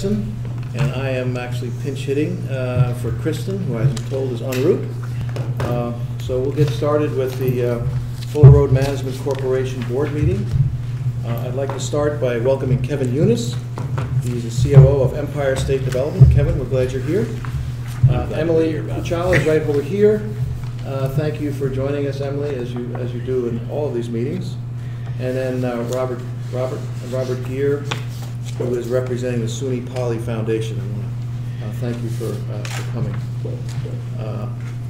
And I am actually pinch hitting for Kristen, who I'm told is en route. So we'll get started with the Fuller Road Management Corporation Board meeting. I'd like to start by welcoming Kevin Eunice. He's the COO of Empire State Development. Kevin, we're glad you're here. Emily Kuchala is right over here. Thank you for joining us, Emily, as you do in all of these meetings. And then Robert Gear, who is representing the SUNY Poly Foundation. I want to thank you for coming.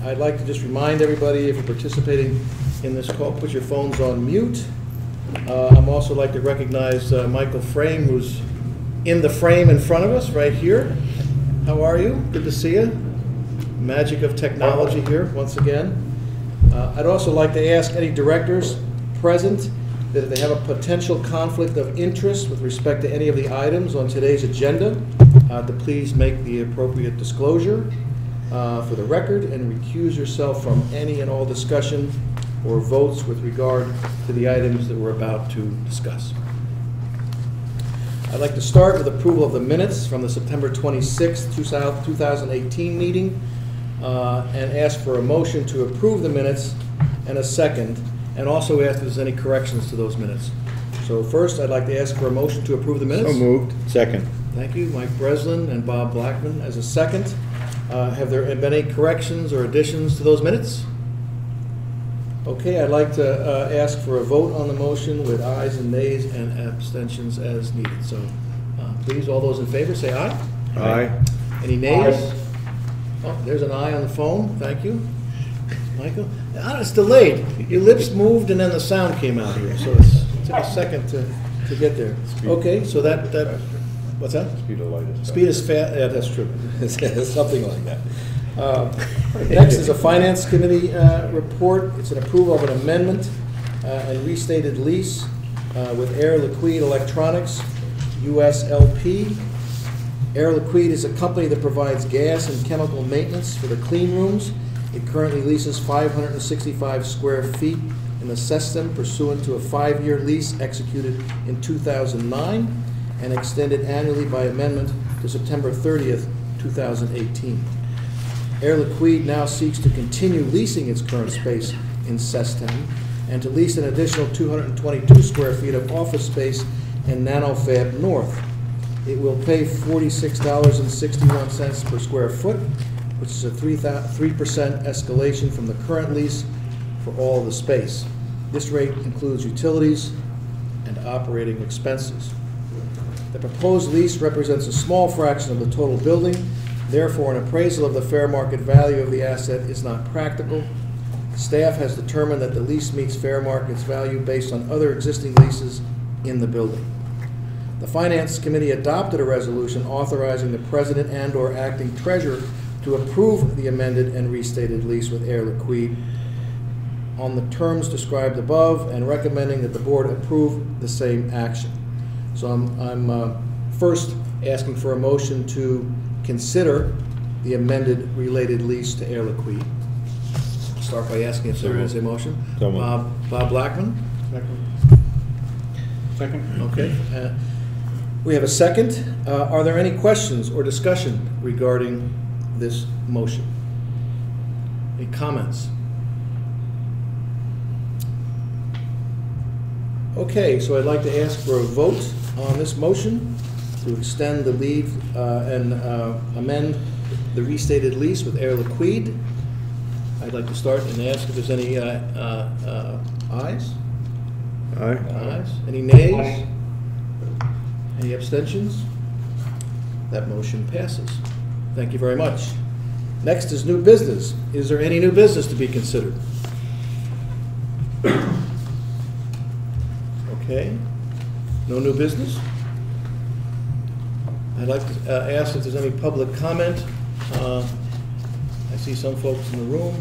I'd like to just remind everybody, if you're participating in this call, put your phones on mute. I'd also like to recognize Michael Frame, who's in the frame in front of us right here. How are you? Good to see you. Magic of technology here once again. I'd also like to ask any directors present that if they have a potential conflict of interest with respect to any of the items on today's agenda, to please make the appropriate disclosure for the record and recuse yourself from any and all discussion or votes with regard to the items that we're about to discuss. I'd like to start with approval of the minutes from the September 26th, 2018 meeting and ask for a motion to approve the minutes and a second, and also ask if there's any corrections to those minutes. So first, I'd like to ask for a motion to approve the minutes. So moved. Second. Thank you, Mike Breslin and Bob Blackman as a second. Have there been any corrections or additions to those minutes? Okay, I'd like to ask for a vote on the motion with ayes and nays and abstentions as needed. So please, all those in favor, say aye. Aye. Any nays? Aye. Oh, there's an aye on the phone. Thank you. Michael? It's delayed. Your lips moved and then the sound came out here, so it took a second to get there. Okay, so that what's that? Speed of light is fast. Speed is fast. Yeah, that's true. Something like that. Next is a Finance Committee report. It's an approval of an amendment and restated lease with Air Liquide Electronics, USLP. Air Liquide is a company that provides gas and chemical maintenance for the clean rooms. It currently leases 565 square feet in the system pursuant to a 5-year lease executed in 2009 and extended annually by amendment to September 30th, 2018. Air Liquide now seeks to continue leasing its current space in Cestem and to lease an additional 222 square feet of office space in NanoFab North. It will pay $46.61 per square foot, which is a 3% escalation from the current lease for all of the space. This rate includes utilities and operating expenses. The proposed lease represents a small fraction of the total building. Therefore, an appraisal of the fair market value of the asset is not practical. Staff has determined that the lease meets fair market value based on other existing leases in the building. The Finance Committee adopted a resolution authorizing the President and/or acting treasurer to approve the amended and restated lease with Air Liquide on the terms described above and recommending that the board approve the same action. So I'm first asking for a motion to consider the amended related lease to Air Liquide. Start by asking if there is a motion. Bob Blackman? Second. Okay. We have a second. Are there any questions or discussion regarding this motion? Any comments? Okay, so I'd like to ask for a vote on this motion to extend the leave and amend the restated lease with Air Liquide. I'd like to start and ask if there's any ayes? Aye. Ayes. Any nays? Aye. Any abstentions? That motion passes. Thank you very much. Next is new business. Is there any new business to be considered? Okay. No new business? I'd like to ask if there's any public comment. I see some folks in the room.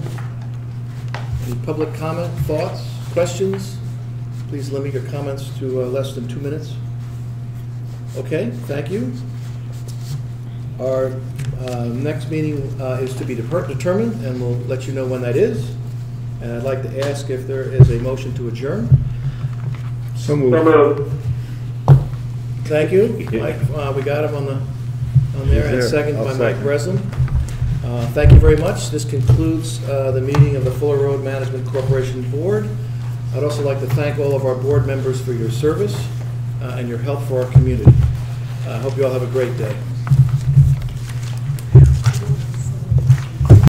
Any public comment, thoughts, questions? Please limit your comments to less than 2 minutes. Okay, thank you. Our next meeting is to be determined, and we'll let you know when that is. And I'd like to ask if there is a motion to adjourn. So moved. Thank you. Mike, we got him on the on there, and Is there? second I'll by Mike second. Breslin. Thank you very much. This concludes the meeting of the Fuller Road Management Corporation Board. I'd also like to thank all of our board members for your service and your help for our community. I hope you all have a great day.